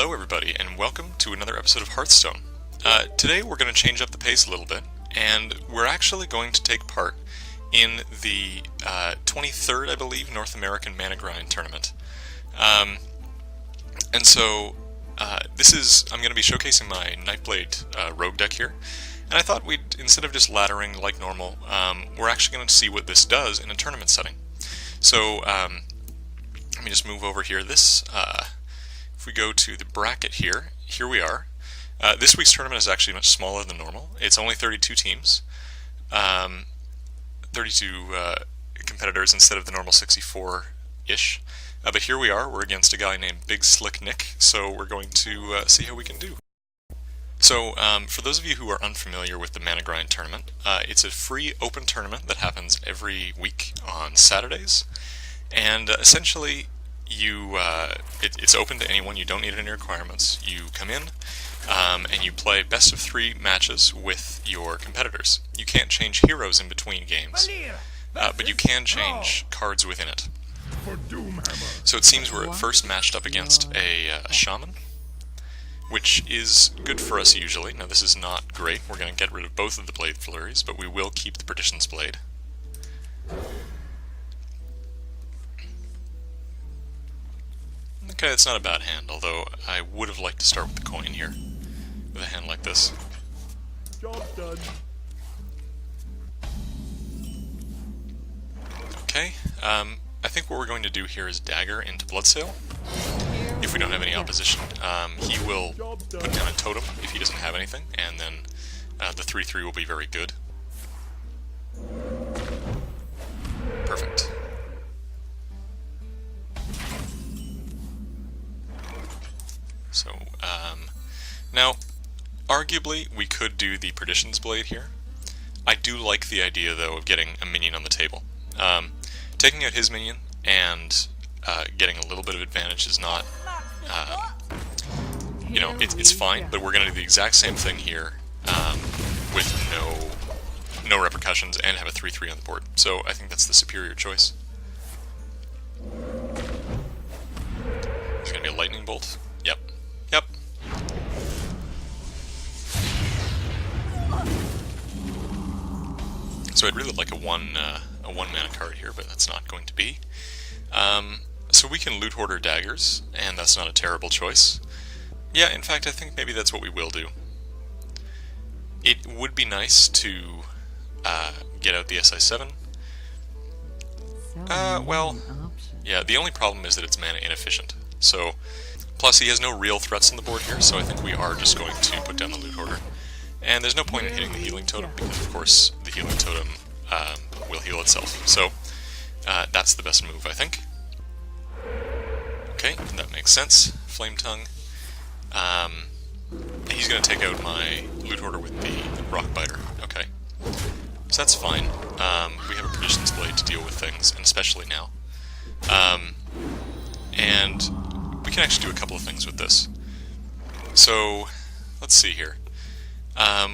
Hello everybody, and welcome to another episode of Hearthstone. Today we're going to change up the pace a little bit, and we're actually going to take part in the 23rd, I believe, North American Managrind tournament. I'm going to be showcasing my Nightblade Rogue Deck here, and I thought instead of just laddering like normal, we're actually going to see what this does in a tournament setting. So, let me just move over here. If we go to the bracket here we are. This week's tournament is actually much smaller than normal. It's only 32 teams, 32 competitors instead of the normal 64-ish. But here we are. We're against a guy named BigSlickNick, so we're going to see how we can do. So, for those of you who are unfamiliar with the Managrind tournament, it's a free open tournament that happens every week on Saturdays, and essentially it's open to anyone. You don't need any requirements. You come in and you play best of 3 matches with your competitors. You can't change heroes in between games, but you can change cards within it. So it seems we're at first matched up against a Shaman, which is good for us usually. Now this is not great. We're going to get rid of both of the Blade Flurries, but we will keep the Perdition's Blade. Okay, it's not a bad hand, although I would have liked to start with the coin here, with a hand like this. Job done. Okay, I think what we're going to do here is dagger into Bloodsail. If we don't have any opposition, he will put down a totem if he doesn't have anything, and then the 3/3 will be very good. Perfect. So, now, arguably, we could do the Perdition's Blade here. I do like the idea, though, of getting a minion on the table. Taking out his minion and getting a little bit of advantage is not, it's fine, but we're going to do the exact same thing here with no repercussions and have a 3/3 on the board. So I think that's the superior choice. There's going to be a lightning bolt. Yep. So I'd really like a one mana card here, but that's not going to be. So we can loot hoarder daggers, and that's not a terrible choice. Yeah, in fact, I think maybe that's what we will do. It would be nice to get out the SI7. Yeah, the only problem is that it's mana inefficient. So, plus he has no real threats on the board here, so I think we are just going to put down the loot hoarder. And there's no point in hitting the healing totem, because of course the healing totem will heal itself. So, that's the best move, I think. Okay, that makes sense. Flame Tongue. He's going to take out my loot hoarder with the Rock Biter. Okay. So that's fine. We have a Perdition's Blade to deal with things, and especially now. And we can actually do a couple of things with this. So, let's see here.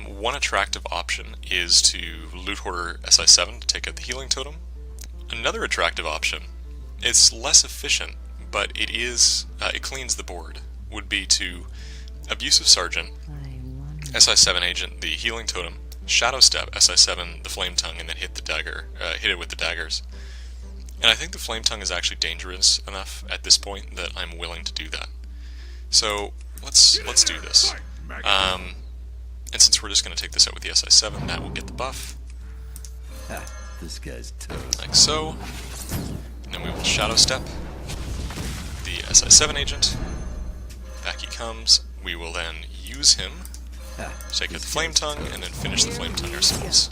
One attractive option is to loot hoarder SI7 to take out the healing totem. Another attractive option, it's less efficient, but it cleans the board, would be to Abusive Sergeant, SI7 Agent, the healing totem, Shadow Step, SI7, the Flame Tongue, and then hit it with the daggers. And I think the Flame Tongue is actually dangerous enough at this point that I'm willing to do that. So let's do this. And since we're just going to take this out with the SI7, that will get the buff. This guy's tough. Like so. And then we will Shadow Step the SI7 agent. Back he comes. We will then use him to take out the Flame Tongue, and then finish the Flame Tongue ourselves.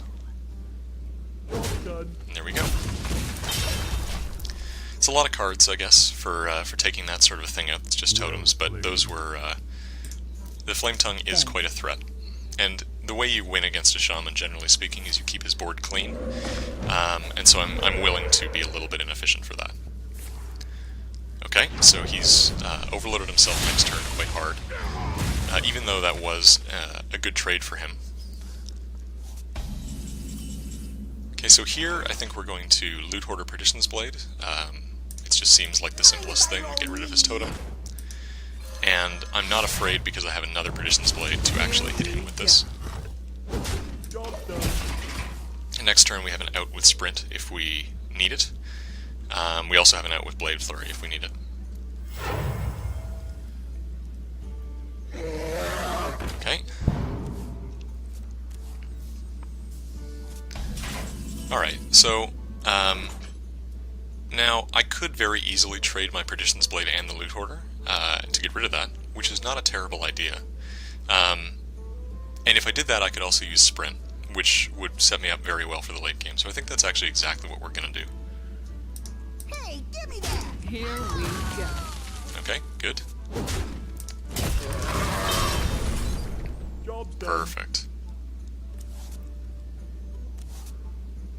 And there we go. It's a lot of cards, I guess, for taking that sort of a thing out. It's just totems, but those were... the Flame Tongue is quite a threat. And the way you win against a Shaman, generally speaking, is you keep his board clean. And so I'm willing to be a little bit inefficient for that. Okay, so he's overloaded himself next turn quite hard, even though that was a good trade for him. Okay, so here I think we're going to loot hoarder Perdition's Blade. It just seems like the simplest thing. We get rid of his totem. And and I'm not afraid because I have another Perdition's Blade to actually hit him with this. And next turn we have an out with Sprint if we need it. We also have an out with Blade Flurry if we need it. Okay. Alright, so, now I could very easily trade my Perdition's Blade and the Loot Hoarder to get rid of that, which is not a terrible idea. And if I did that, I could also use Sprint, which would set me up very well for the late game. So I think that's actually exactly what we're going to do. Hey, give me that! Here we go. Okay, good. Job's done. Perfect.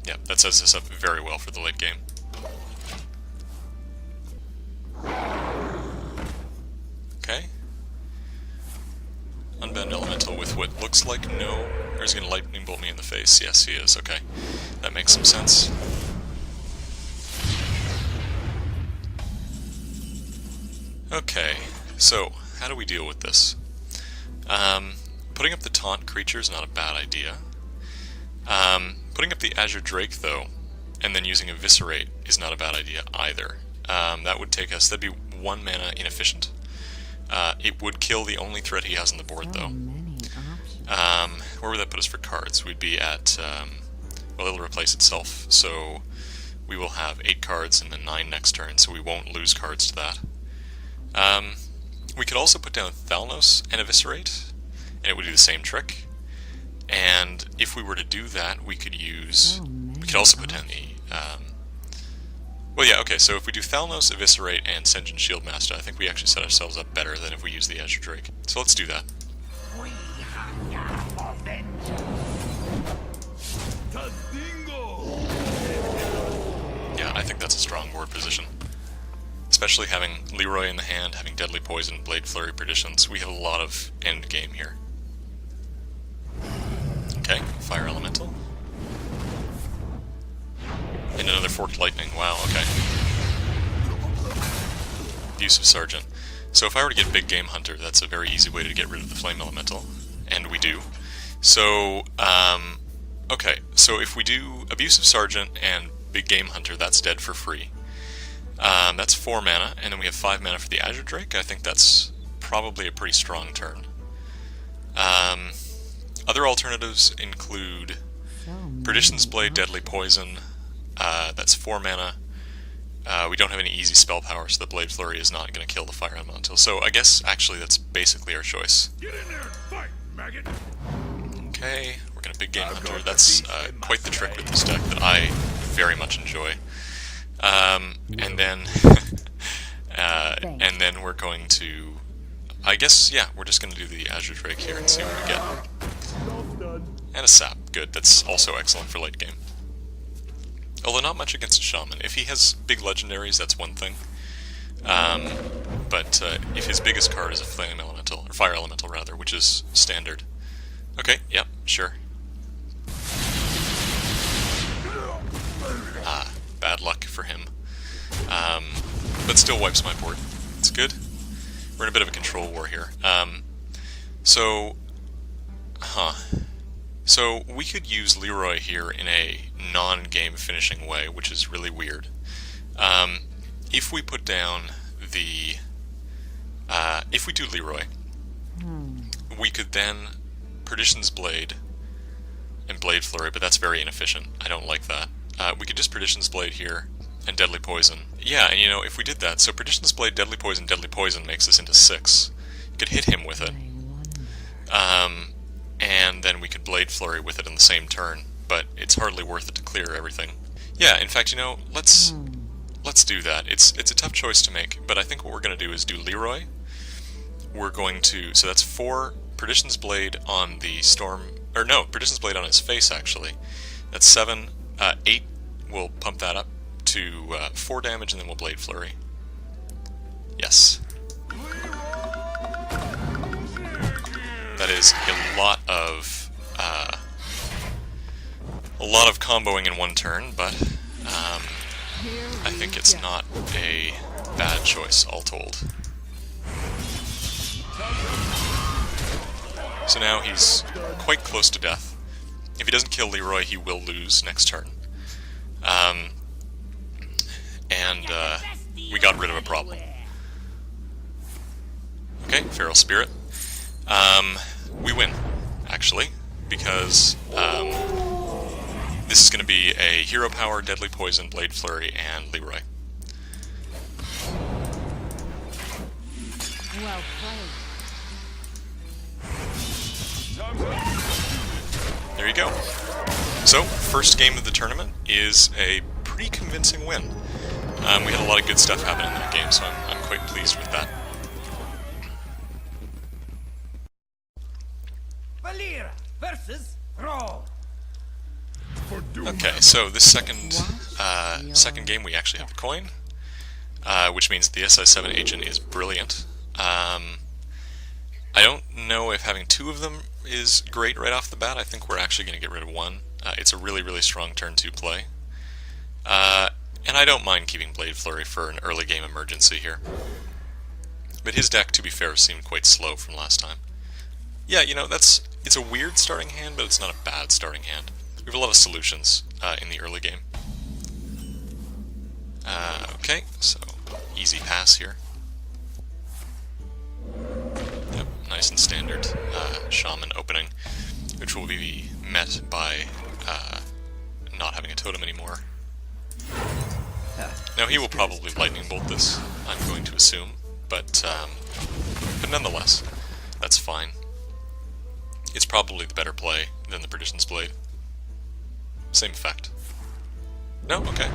Yep, that sets us up very well for the late game. Okay. Unbound Elemental with what looks like no... Or is he going to lightning bolt me in the face? Yes, he is. Okay. That makes some sense. Okay, so how do we deal with this? Putting up the taunt creature is not a bad idea. Putting up the Azure Drake, though, and then using Eviscerate is not a bad idea either. That would take us... That'd be 1 mana inefficient. It would kill the only threat he has on the board, though. Many options. Where would that put us for cards? We'd be at... well, it'll replace itself, so we will have 8 cards and then 9 next turn, so we won't lose cards to that. We could also put down Thalnos and Eviscerate, and it would do the same trick. And if we were to do that, we could use... we could also put down the... well, yeah, okay, so if we do Thalnos, Eviscerate, and Sen'jin Shieldmaster, I think we actually set ourselves up better than if we use the Azure Drake. So let's do that. Yeah, I think that's a strong board position. Especially having Leroy in the hand, having Deadly Poison, Blade Flurry, Perditions, we have a lot of end game here. Okay, Fire Elemental. And another Forked Lightning, wow, okay. Abusive Sergeant. So if I were to get Big Game Hunter, that's a very easy way to get rid of the Flame Elemental. And we do. So, okay, so if we do Abusive Sergeant and Big Game Hunter, that's dead for free. That's 4 mana, and then we have 5 mana for the Azure Drake. I think that's probably a pretty strong turn. Other alternatives include Perdition's Blade, Deadly Poison. That's 4 mana. We don't have any easy spell power, so the Blade Flurry is not going to kill the Fire Elemental. So I guess, actually, that's basically our choice. Get in there and fight, maggot! Okay, we're going to Big Game Hunter. That's quite the trick with this deck that I very much enjoy. And then... and then we're going to... I guess, yeah, we're just going to do the Azure Drake here and see what we get. Job's done. And a Sap, good. That's also excellent for late game. Although not much against a Shaman. If he has big legendaries, that's one thing. But if his biggest card is a Flame Elemental, or Fire Elemental rather, which is standard. Okay, yep, sure. Ah, bad luck for him. But still wipes my board. It's good. We're in a bit of a control war here. So we could use Leroy here in a non-game finishing way, which is really weird. If we put down the... if we do Leroy, we could then Perdition's Blade and Blade Flurry, but that's very inefficient. I don't like that. We could just Perdition's Blade here and Deadly Poison. Yeah, and you know, if we did that, so Perdition's Blade, Deadly Poison makes this into 6. You could hit him with it. And then we could Blade Flurry with it in the same turn, but it's hardly worth it to clear everything. Yeah, in fact, you know, let's do that. It's a tough choice to make, but I think what we're going to do is do Leroy. We're going to... So that's 4 Perdition's Blade on the Storm... Or no, Perdition's Blade on his face, actually. That's 7. 8, we'll pump that up to 4 damage, and then we'll Blade Flurry. Yes. That is a lot of comboing in one turn, but I think it's not a bad choice, all told. So now he's quite close to death. If he doesn't kill Leroy, he will lose next turn. And we got rid of a problem. Okay, Feral Spirit. We win, actually, because this is going to be a Hero Power, Deadly Poison, Blade Flurry, and Leroy. Well played. There you go. So, first game of the tournament is a pretty convincing win. We had a lot of good stuff happen in that game, so I'm quite pleased with that. Valera versus Rogue. Okay, so this second game we actually have a coin, which means the SI7 agent is brilliant. I don't know if having two of them is great right off the bat. I think we're actually going to get rid of one. It's a really, really strong turn 2 play. And I don't mind keeping Blade Flurry for an early game emergency here. But his deck, to be fair, seemed quite slow from last time. Yeah, you know, it's a weird starting hand, but it's not a bad starting hand. We have a lot of solutions in the early game. Okay, so easy pass here. Yep, nice and standard Shaman opening, which will be met by not having a totem anymore. Now he will probably Lightning Bolt this, I'm going to assume, but nonetheless, that's fine. It's probably the better play than the Perdition's Blade. Same effect. No? Okay.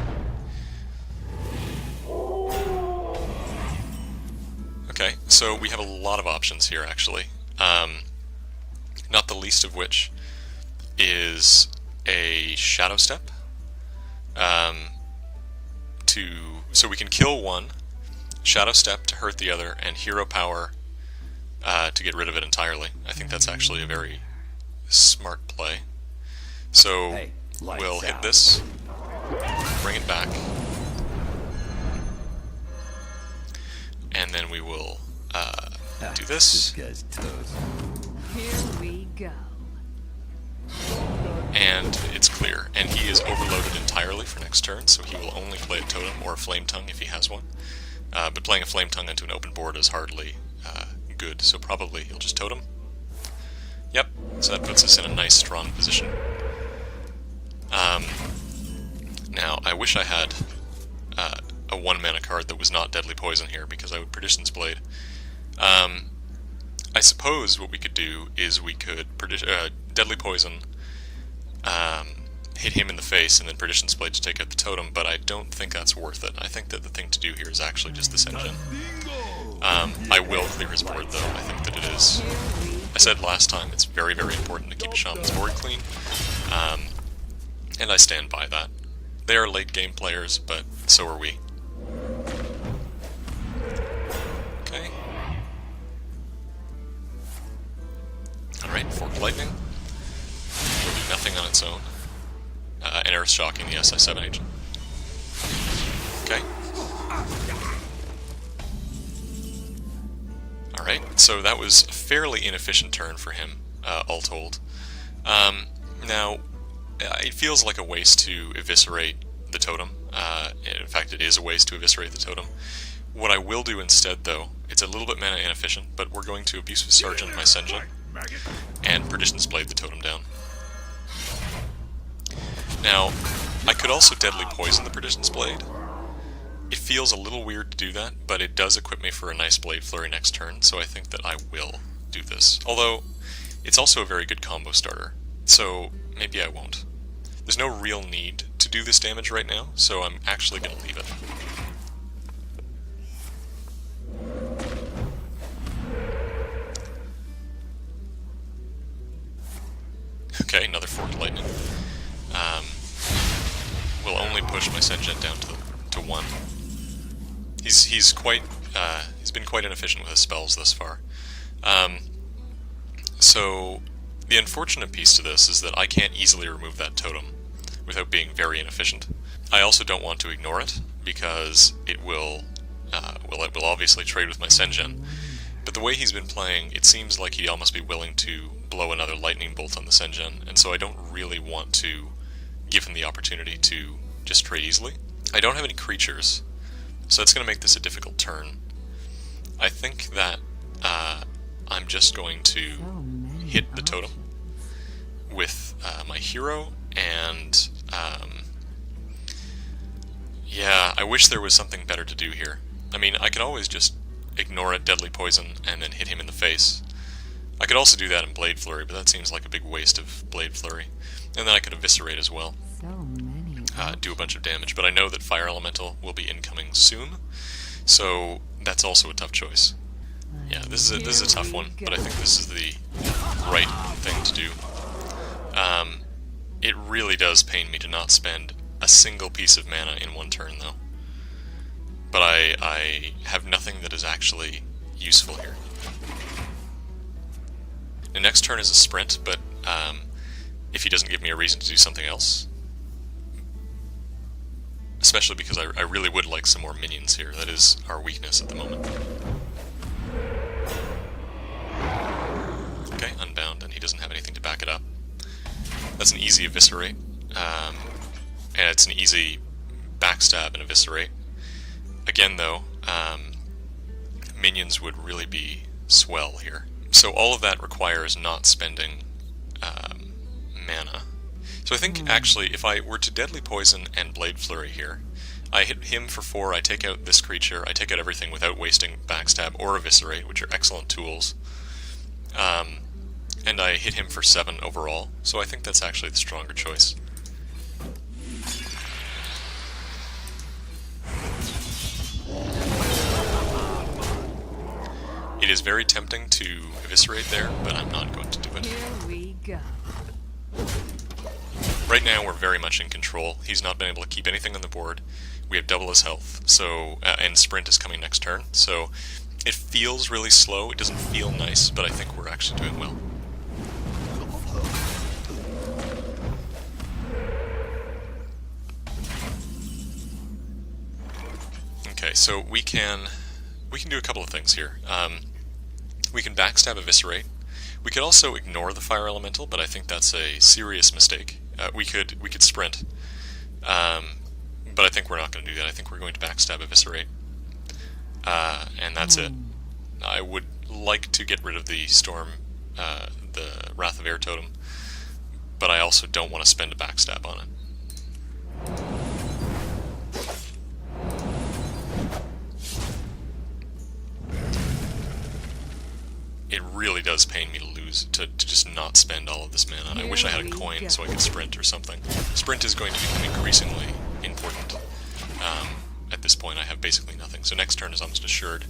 Okay, so we have a lot of options here, actually. Not the least of which is a Shadow Step. So we can kill one, Shadow Step to hurt the other, and Hero Power to get rid of it entirely. I think that's actually a very smart play. So we'll hit this, bring it back, and then we will do this. Here we go. And it's clear. And he is overloaded entirely for next turn, so he will only play a Totem or a Flame Tongue if he has one. But playing a Flame Tongue into an open board is hardly good, so probably he'll just Totem. Yep, so that puts us in a nice, strong position. Now, I wish I had a 1-mana card that was not Deadly Poison here, because I would Perdition's Blade. I suppose what we could do is we could Deadly Poison, hit him in the face, and then Perdition's Blade to take out the totem, but I don't think that's worth it. I think that the thing to do here is actually just this engine. I will clear his board, though. I think that it is. I said last time, it's very, very important to keep Shaman's board clean, and I stand by that. They are late-game players, but so are we. Okay. Alright, Forked Lightning. Will do nothing on its own. And Earth Shocking the SI7 agent. Okay. Alright, so that was a fairly inefficient turn for him, all told. Now, it feels like a waste to eviscerate the totem. In fact, it is a waste to eviscerate the totem. What I will do instead, though, it's a little bit mana inefficient, but we're going to Abusive Sergeant my Senjin, and Perdition's Blade the totem down. Now, I could also Deadly Poison the Perdition's Blade. It feels a little weird to do that, but it does equip me for a nice Blade Flurry next turn, so I think that I will do this. Although, it's also a very good combo starter, so maybe I won't. There's no real need to do this damage right now, so I'm actually going to leave it. Okay, another Forked Lightning. Will only push my Senjin down to 1. He's been quite inefficient with his spells thus far. So the unfortunate piece to this is that I can't easily remove that totem without being very inefficient. I also don't want to ignore it because it will obviously trade with my Senjin. But but the way he's been playing, it seems like he'd almost be willing to blow another lightning bolt on the Sengen, and so I don't really want to give him the opportunity to just trade easily. I don't have any creatures, so that's going to make this a difficult turn. I think that I'm just going to hit the totem with my hero, and yeah, I wish there was something better to do here. I mean, I could always just ignore it, Deadly Poison, and then hit him in the face. I could also do that in Blade Flurry, but that seems like a big waste of Blade Flurry. And then I could Eviscerate as well. So many. Do a bunch of damage, but I know that Fire Elemental will be incoming soon, so that's also a tough choice. Yeah, this is a tough one, but I think this is the right thing to do. It really does pain me to not spend a single piece of mana in one turn, though. But I have nothing that is actually useful here. The next turn is a sprint, but if he doesn't give me a reason to do something else, especially because I really would like some more minions here. That is our weakness at the moment. Okay, Unbound, and he doesn't have anything to back it up. That's an easy Eviscerate, and it's an easy Backstab and Eviscerate. Again, though, minions would really be swell here. So all of that requires not spending mana. So I think, actually, if I were to Deadly Poison and Blade Flurry here, I hit him for 4, I take out this creature, I take out everything without wasting Backstab or Eviscerate, which are excellent tools. And I hit him for 7 overall, so I think that's actually the stronger choice. It is very tempting to Eviscerate there, but I'm not going to do it. Here we go. Right now we're very much in control. He's not been able to keep anything on the board. We have double his health, so and Sprint is coming next turn, so it feels really slow. It doesn't feel nice, but I think we're actually doing well. Okay, so we can do a couple of things here. We can Backstab Eviscerate. We could also ignore the Fire Elemental, but I think that's a serious mistake. We could Sprint, but I think we're not going to do that. I think we're going to Backstab Eviscerate, and that's it. I would like to get rid of the Storm, the Wrath of Air Totem, but I also don't want to spend a Backstab on it. It really does pain me to lose, to just not spend all of this mana. I wish I had a coin so I could sprint or something. Sprint is going to become increasingly important. At this point I have basically nothing, so next turn is almost assured.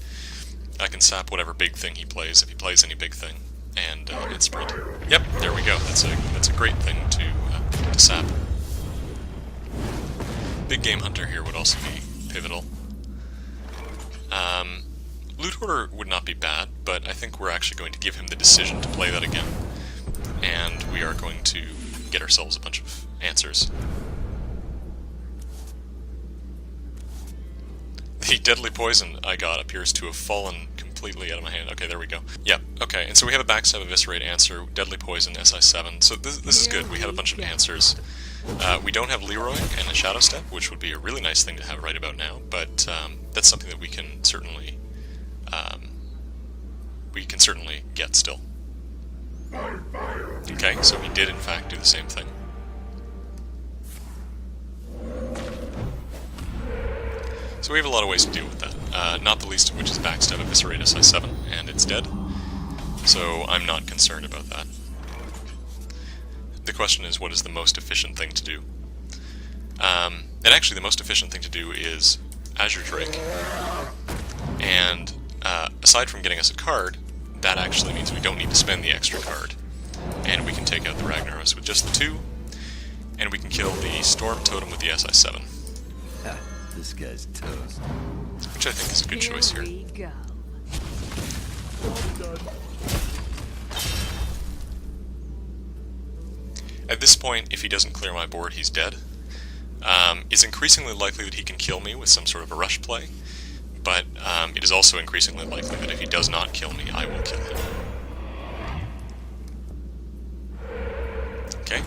I can sap whatever big thing he plays, if he plays any big thing, and sprint. Yep, there we go. That's a great thing to sap. Big Game Hunter here would also be pivotal. Loot Order would not be bad, but I think we're actually going to give him the decision to play that again, and we are going to get ourselves a bunch of answers. The Deadly Poison I got appears to have fallen completely out of my hand. Okay, there we go. Yep, okay, and so we have a Backstab Eviscerate answer, Deadly Poison, SI7, so this is good. We have a bunch of answers. We don't have Leroy and a Shadow Step, which would be a really nice thing to have right about now, but that's something that we can certainly get still. Okay, so he did in fact do the same thing. So we have a lot of ways to deal with that, not the least of which is Backstab Eviscerate SI7, and it's dead, so I'm not concerned about that. The question is, what is the most efficient thing to do? And actually the most efficient thing to do is Azure Drake, and aside from getting us a card, that actually means we don't need to spend the extra card, and we can take out the Ragnaros with just the 2, and we can kill the Storm Totem with the SI7. This guy's toast. Which I think is a good choice here. We go. At this point, if he doesn't clear my board, he's dead. It's increasingly likely that he can kill me with some sort of a rush play, but it is also increasingly likely that if he does not kill me, I will kill him. Okay.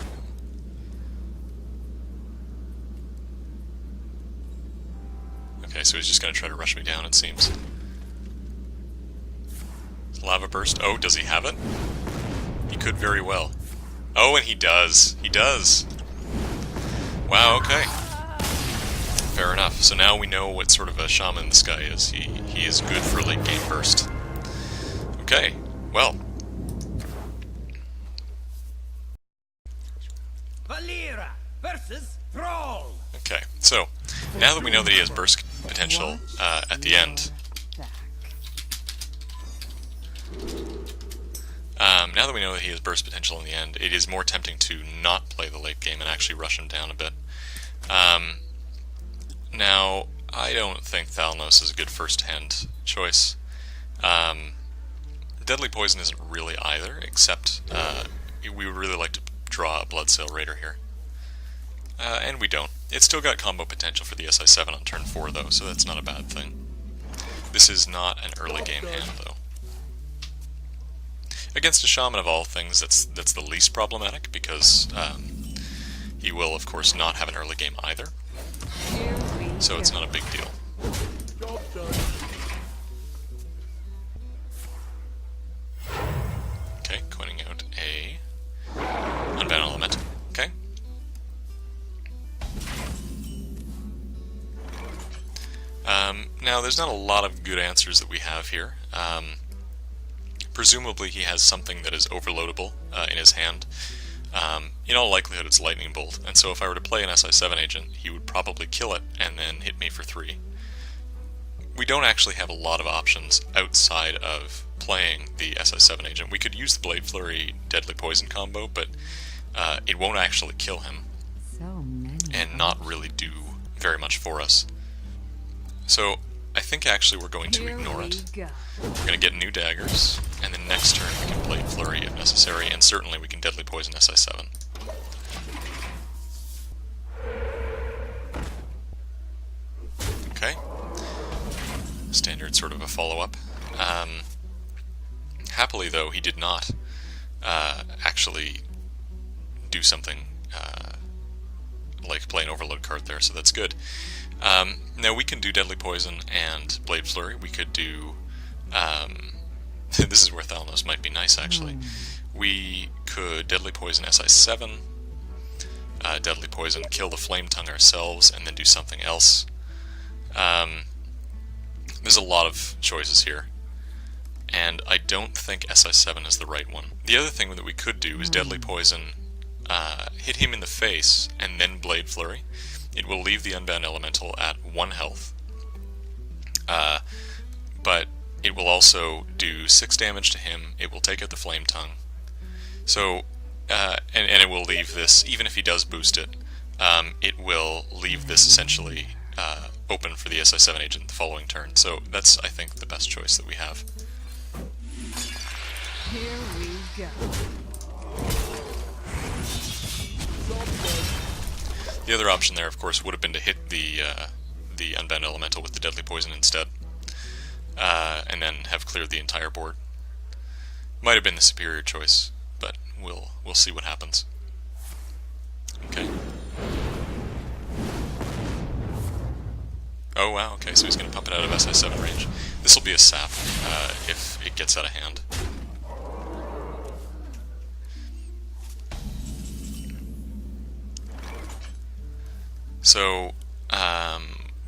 Okay, so he's just going to try to rush me down, it seems. Lava Burst. Oh, does he have it? He could very well. Oh, and he does. He does. Wow, okay. Fair enough. So now we know what sort of a shaman this guy is. He is good for late game burst. Okay, well. Valera versus Thrall. Okay, so now that we know that he has burst potential at the end, now that we know that he has burst potential in the end, it is more tempting to not play the late game and actually rush him down a bit. Now, I don't think Thalnos is a good first-hand choice. Deadly Poison isn't really either, except we would really like to draw a Bloodsail Raider here. And we don't. It's still got combo potential for the SI7 on turn 4, though, so that's not a bad thing. This is not an early game hand, though. Against a Shaman of all things, that's the least problematic, because he will, of course, not have an early game either. So it's not a big deal. Job done. Okay, coining out a Unbound Elemental. Okay. Now, there's not a lot of good answers that we have here. Presumably he has something that is overloadable in his hand. In all likelihood it's Lightning Bolt, and so if I were to play an SI7 agent, he would probably kill it and then hit me for 3. We don't actually have a lot of options outside of playing the SI7 agent. We could use the Blade Flurry Deadly Poison combo, but it won't actually kill him, and not really do very much for us. So I think actually we're going to ignore it. We're going to get new daggers, and then next turn we can Blade Flurry if necessary, and certainly we can Deadly Poison SI7. Okay. Standard sort of a follow-up. Happily, though, he did not actually do something like play an Overload card there, so that's good. Now we can do Deadly Poison and Blade Flurry. We could do... this is where Thalnos might be nice, actually. We could Deadly Poison SI7, Deadly Poison, kill the Flame Tongue ourselves, and then do something else. There's a lot of choices here, and I don't think SI7 is the right one. The other thing that we could do is Deadly Poison, hit him in the face, and then Blade Flurry. It will leave the Unbound Elemental at 1 health, but it will also do 6 damage to him. It will take out the Flame Tongue. So, and it will leave this, even if he does boost it, it will leave this essentially open for the SI7 agent the following turn. So that's, I think, the best choice that we have. Here we go. The other option there, of course, would have been to hit the Unbound Elemental with the Deadly Poison instead, and then have cleared the entire board. Might have been the superior choice, but we'll see what happens. Okay. Oh wow, okay, so he's going to pump it out of SI7 range. This will be a sap if it gets out of hand. So,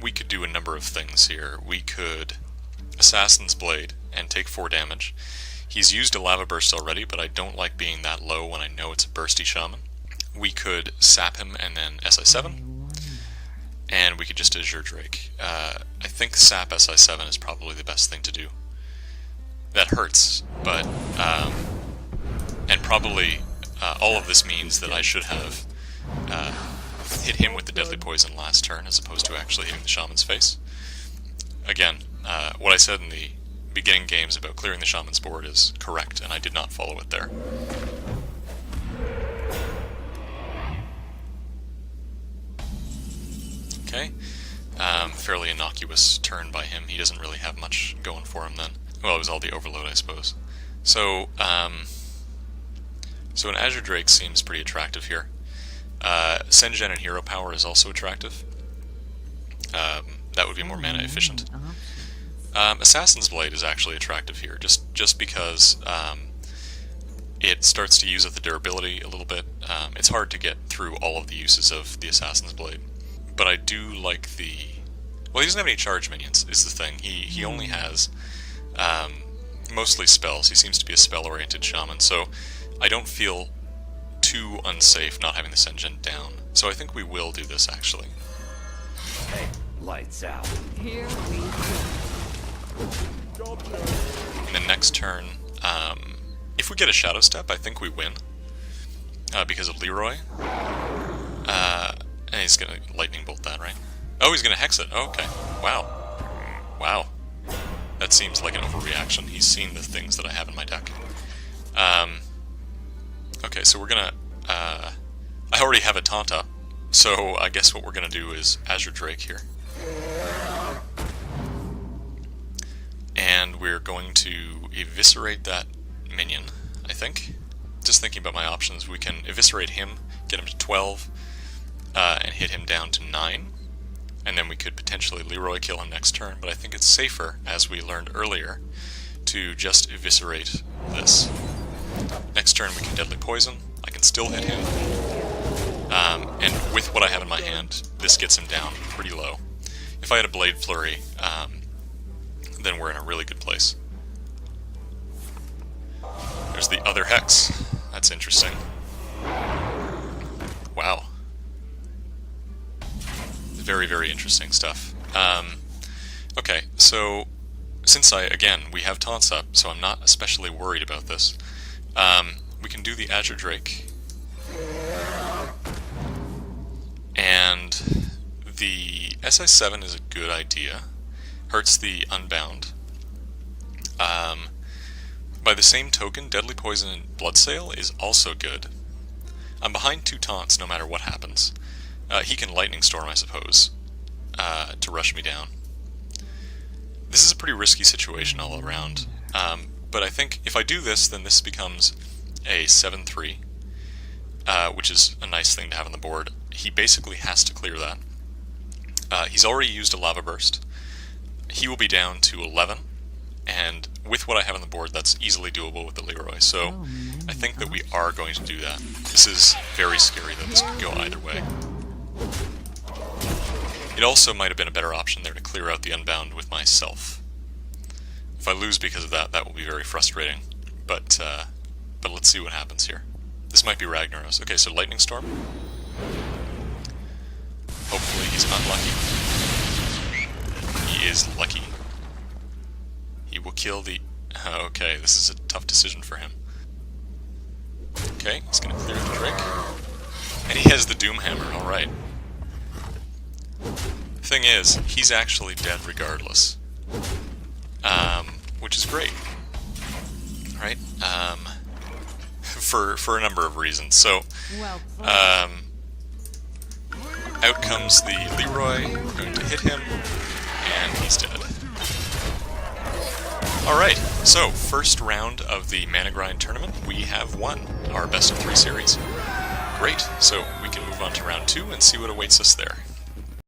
we could do a number of things here. We could Assassin's Blade and take 4 damage. He's used a Lava Burst already, but I don't like being that low when I know it's a bursty Shaman. We could sap him and then SI7, and we could just Azure Drake. I think sap SI7 is probably the best thing to do. That hurts, but, and probably all of this means that I should have hit him with the Deadly Poison last turn as opposed to actually hitting the Shaman's face. Again, what I said in the beginning games about clearing the Shaman's board is correct, and I did not follow it there. Okay. fairly innocuous turn by him. He doesn't really have much going for him then. Well, it was all the overload, I suppose. So, so an Azure Drake seems pretty attractive here. Sengen and Hero Power is also attractive. That would be more mana efficient. Assassin's Blade is actually attractive here, just because it starts to use up the durability a little bit. It's hard to get through all of the uses of the Assassin's Blade, but I do like the... Well, he doesn't have any charge minions, is the thing. He only has mostly spells. He seems to be a spell-oriented shaman, so I don't feel too unsafe not having the Sengen down. So I think we will do this, actually. Hey, lights out. Here we go. And then next turn, if we get a Shadow Step, I think we win. Because of Leroy. And he's gonna Lightning Bolt that, right? Oh, he's gonna Hex it. Oh, okay. Wow. Wow. That seems like an overreaction. He's seen the things that I have in my deck. Okay, so we're gonna... I already have a Taunt, so I guess what we're gonna do is Azure Drake here. And we're going to eviscerate that minion, I think. Just thinking about my options, we can eviscerate him, get him to 12, and hit him down to 9. And then we could potentially Leroy kill him next turn, but I think it's safer, as we learned earlier, to just eviscerate this. Next turn we can Deadly Poison, I can still hit him, and with what I have in my hand, this gets him down pretty low. If I had a Blade Flurry, then we're in a really good place. There's the other Hex. That's interesting. Wow. Very, very interesting stuff. Okay, so since we have taunts up, so I'm not especially worried about this. We can do the Azure Drake. And the SI7 is a good idea. Hurts the Unbound. By the same token, Deadly Poison and Bloodsail is also good. I'm behind 2 taunts no matter what happens. He can Lightning Storm, I suppose, to rush me down. This is a pretty risky situation all around. But I think if I do this, then this becomes a 7-3, which is a nice thing to have on the board. He basically has to clear that. He's already used a Lava Burst. He will be down to 11, and with what I have on the board, that's easily doable with the Leroy, so I think that we are going to do that. This is very scary, though. This could go either way. It also might have been a better option there to clear out the Unbound with myself. If I lose because of that, that will be very frustrating, but let's see what happens here. This might be Ragnaros. Okay, so Lightning Storm. Hopefully he's unlucky. He is lucky. He will kill the... Okay, this is a tough decision for him. Okay, he's going to clear the Drake. And he has the Doomhammer, alright. The thing is, he's actually dead regardless. Which is great. Right? For a number of reasons. So, out comes the Leroy, we're going to hit him, and he's dead. Alright, so first round of the Managrind tournament, we have won our best of 3 series. Great, so we can move on to round 2 and see what awaits us there.